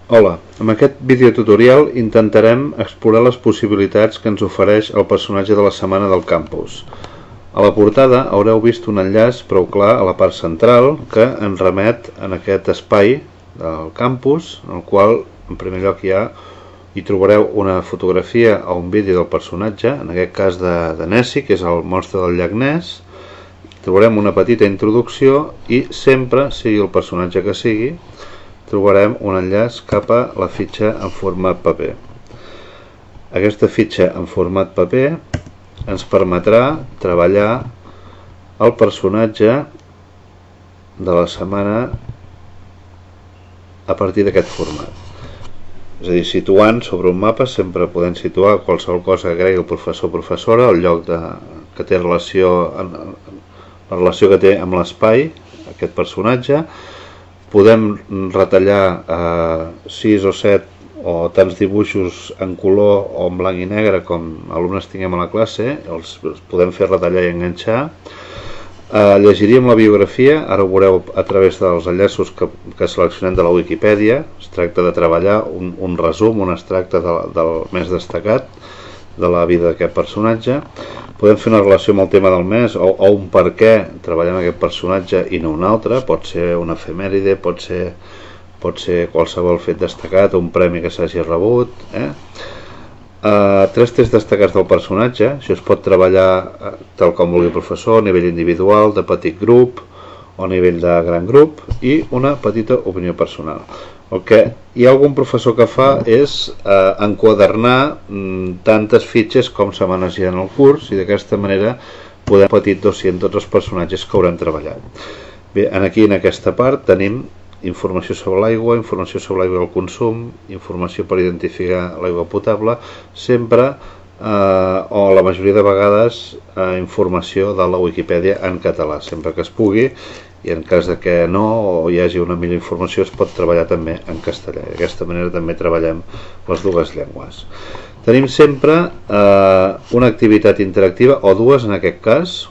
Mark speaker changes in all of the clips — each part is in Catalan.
Speaker 1: Hola, amb aquest videotutorial intentarem explorar les possibilitats que ens ofereix el personatge de la setmana del campus. A la portada haureu vist un enllaç prou clar a la part central que ens remet en aquest espai del campus, en el qual en primer lloc hi trobareu una fotografia o un vídeo del personatge, en aquest cas de Nessie, que és el monstre del llac Ness. Trobarem una petita introducció i sempre, sigui el personatge que sigui, trobarem un enllaç cap a la fitxa en format paper. Aquesta fitxa en format paper ens permetrà treballar el personatge de la setmana a partir d'aquest format. És a dir, situant sobre un mapa sempre podem situar qualsevol cosa que cregui el professor o professora, el lloc que té relació, la relació que té amb l'espai, aquest personatge. Podem retallar 6 o 7 o tants dibuixos en color o en blanc i negre com alumnes tinguem a la classe, els podem fer retallar i enganxar. Llegiríem la biografia, ara ho veureu a través dels enllaços que seleccionem de la Wikipedia. Es tracta de treballar un resum, un extracte del més destacat de la vida d'aquest personatge. Podem fer una relació amb el tema del mes o un per què treballem aquest personatge i no un altre. Pot ser una efemèride, pot ser qualsevol fet destacat, un premi que s'hagi rebut. 3 trets destacats del personatge. Això es pot treballar tal com vulgui el professor, a nivell individual, de petit grup o a nivell de gran grup, i una petita opinió personal. El que hi ha algun professor que fa és enquadernar tantes fitxes com setmanes hi ha en el curs, i d'aquesta manera podem fer un petit dossier en tots els personatges que haurem treballat. Bé, aquí en aquesta part tenim informació sobre l'aigua, informació sobre l'aigua del consum, informació per identificar l'aigua potable, sempre o la majoria de vegades informació de la Wikipedia en català, sempre que es pugui, i en cas de que no o hi hagi una millor informació es pot treballar també en castellà. D'aquesta manera també treballem les dues llengües. Tenim sempre una activitat interactiva, o dues en aquest cas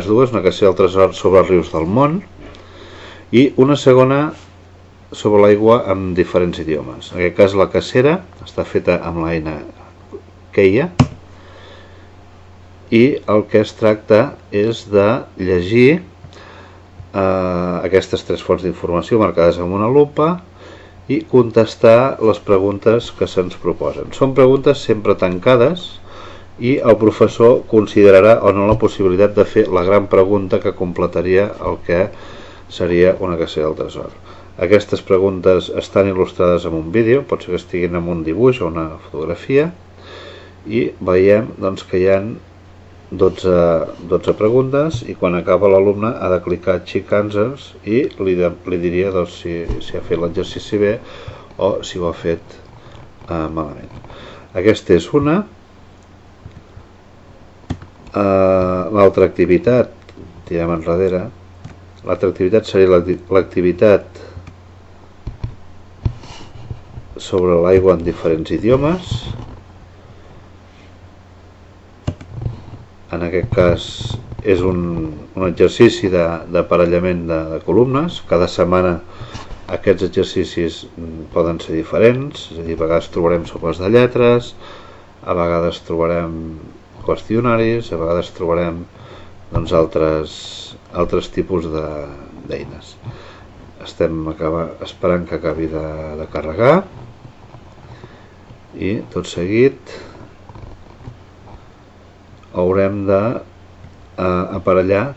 Speaker 1: dues, una que serà el tresor sobre els rius del món i una segona sobre l'aigua amb diferents idiomes. En aquest cas la cacera està feta amb l'eina Keia i el que es tracta és de llegir aquestes 3 fonts d'informació marcades amb una lupa i contestar les preguntes que se'ns proposen. Són preguntes sempre tancades i el professor considerarà o no la possibilitat de fer la gran pregunta que completaria el que seria una cacera del tresor. Aquestes preguntes estan il·lustrades amb un vídeo, pot ser que estiguin amb un dibuix o una fotografia, i veiem doncs, que hi ha 12 preguntes, i quan acaba l'alumne ha de clicar Check Answers i li diria doncs, si ha fet l'exercici bé o si ho ha fet malament. Aquesta és una. L'altra activitat, tirem enrere, l'altra activitat seria l'activitat sobre l'aigua en diferents idiomes. En aquest cas és un exercici d'aparellament de columnes. Cada setmana aquests exercicis poden ser diferents, és a dir, a vegades trobarem sopes de lletres, a vegades trobarem qüestionaris, a vegades trobarem doncs, altres tipus d'eines. Estem esperant que acabi de carregar i tot seguit haurem d'aparellar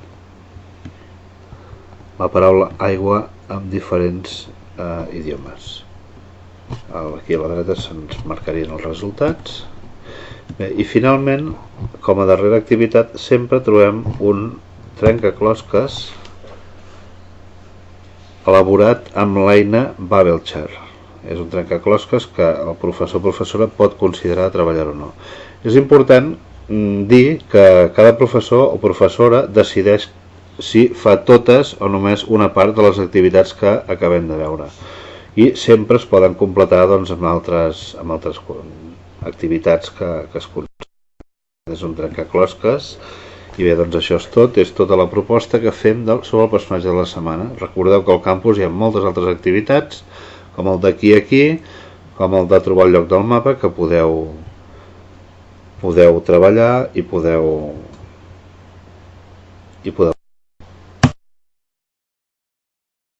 Speaker 1: la paraula aigua amb diferents idiomes. Aquí a la dreta se'ns marcarien els resultats. Bé, i finalment, com a darrera activitat, sempre trobem un trencaclosques elaborat amb l'eina Bubblechart. És un trencaclosques que el professor o professora pot considerar treballar o no. És important dir que cada professor o professora decideix si fa totes o només una part de les activitats que acabem de veure, i sempre es poden completar doncs, amb altres activitats que es consideren. És un trencaclosques i bé, doncs això és tot, és tota la proposta que fem sobre el personatge de la setmana. Recordeu que al campus hi ha moltes altres activitats com el d'aquí a aquí, com el de trobar el lloc del mapa, que podeu treballar i podeu